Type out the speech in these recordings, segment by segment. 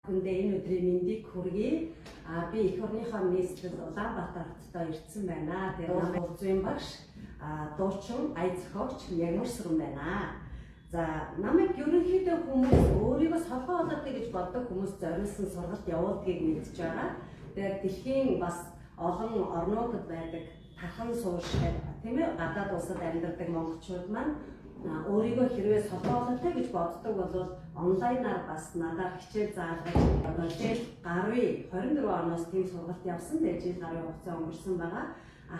Хүндээ энэ өдрийн мэндийг хүргэе. Би эх орныхоо нийслэл Улаанбаатар хотод ирсэн байна. Тэр намайг Улзын багш, дуучин, ая зохиогч Ягмар Сүрэн байна. За намайг ерөнхийдөө хүмүүс өөрийгөө солгоо болоод гэж боддог хүмүүс зориулсан сургалт явуулдгийг мэдж байгаа. Тэгээд дэлхийн бас олон орнуудад байдаг тархан суурьштай тийм ээ гадаад улсад амьдардаг монголчууд маань өөрийгөө хэрвээ солоолоотой гэж боддог бол онлайнаар бас надаар хичээл заалгаж одоо жил гаруй 24 оноос тийм сургалт явсан. Тэгээд жил гаруй хугацаа өнгөрсөн байгаа.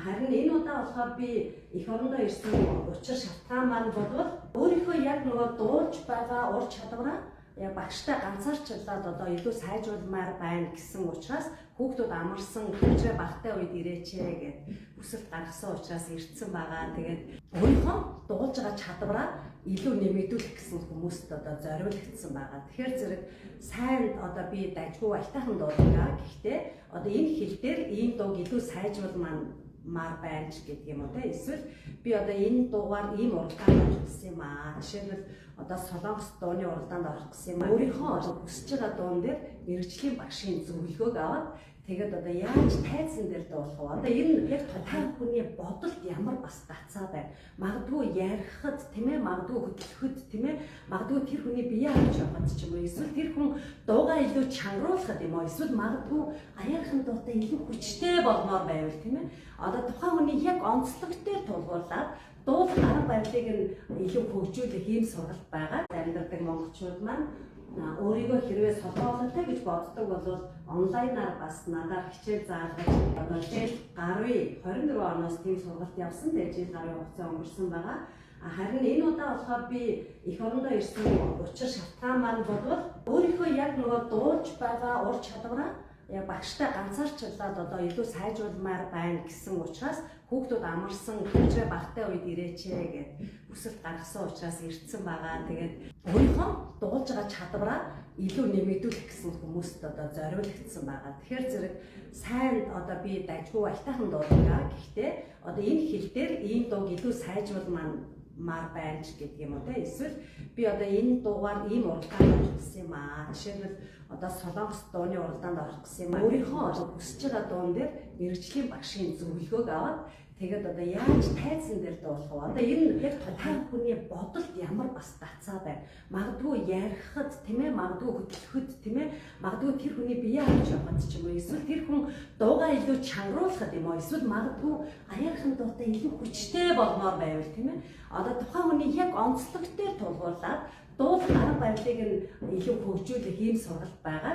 Харин энэ удаа болохоор би эх орондоо ирсэн учир шалтгаан маань бол өөрийнхөө яг нөгөө дуулж байгаа ур чадвараа яг багштай ганцаарчлаад одоо илүү сайжруулмаар байна гэсэн учраас хүүхдүүд амарсан хэмжээ багтай үед ирээч гэд хүсэлт гаргасан учраас ирсэн байгаа. Тэгээд өөрийнхөө дуулж байгаа чадвараа илүү нэмэгдүүлэх гэсэн хүмүүст одоо зориулагдсан байгаа. Тэгэхээр зэрэг сайн одоо би дайггүй айтайхан дуулгаа. Гэхдээ одоо энэ хэл дээр ийм дууг илүү сайжруулмаар байна ч гэдэг юм уу те. Эсвэл би одоо энэ дуугаар ийм уралдаанд орох гэсэн юм аа. Жишээлбэл одоо солонгос дууны уралдаанд орох гэсэн юм аа. Өөрийнхөө хүсэж байгаа дуун дээр мэргэжлийн багшийн зөвлөгөөг аваад тэгээд одоо яаж тайзан дээр дуулах вэ? Одоо энэ яг тухайн хүний бодолд ямар бас гацаа байна. Магадгүй ярихад тийм ээ, магадгүй хөтлөхөд тийм ээ, магадгүй тэр хүний бие авч явахад ч юм уу. Эсвэл тэр хүн дуугаа илүү чангруулахад юм уу? Эсвэл магадгүй аяархан дуутай илүү хүчтэй болмоор байвал тийм ээ. Одоо тухайн хүний яг онцлог дээр тулгуурлаад дуулах арга барилыг нь илүү хөгжүүлэх ийм сургалт байгаа. Амьдардаг монголчууд маань өөрийгөө хэрвээ солоолоотой гэж боддог бол онлайнаар бас надаар хичээл заалгаж одоо жил гаруй 24 оноос тийм сургалт явсан. Тэгээд жил гаруй хугацаа өнгөрсөн байгаа. Харин энэ удаа болохоор би эх орондоо ирсэн учир шалтгаан маань бол өөрийнхөө яг нөгөө дуулж байгаа ур чадвараа яг багштай ганцаарчлаад одоо илүү сайжруулмаар байна гэсэн учраас хүүхдүүд амарсан хэмжээ багтай үед ирээч гэд хүсэлт гаргасан учраас ирсэн байгаа. Тэгээд өөрийнхөө дуулж байгаа чадвараа илүү нэмэгдүүлэх гэсэн хүмүүст одоо зориулагдсан байгаа. Тэгэхээр зэрэг сайн одоо би дайггүй айтайхан дуулгаа. Гэхдээ одоо энэ хэл дээр ийм дууг илүү сайжруулмаар байна ч гэдэг юм уу те. Эсвэл би одоо энэ дуугаар ийм уралдаанд орох гэсэн юм аа. Жишээлбэл одоо солонгос дууны уралдаанд орох гэсэн юм аа. Өөрийнхөө одоо хүсэж байгаа дуун дээр мэргэжлийн багшийн зөвлөгөөг аваад тэгээд одоо яаж тайзан дээр дуулах вэ? Одоо энэ яг тухайн хүний бодолд ямар бас гацаа байна. Магадгүй ярихад тийм ээ, магадгүй хөтлөхөд тийм ээ, магадгүй тэр хүний бие авч явахад ч юм уу. Эсвэл тэр хүн дуугаа илүү чангруулахад юм уу? Эсвэл магадгүй аяархан дуутай илүү хүчтэй болмоор байвал тийм ээ. Одоо тухайн хүний яг онцлог дээр тулгуурлаад дуулах арга барилыг нь илүү хөгжүүлэх ийм сургалт байгаа.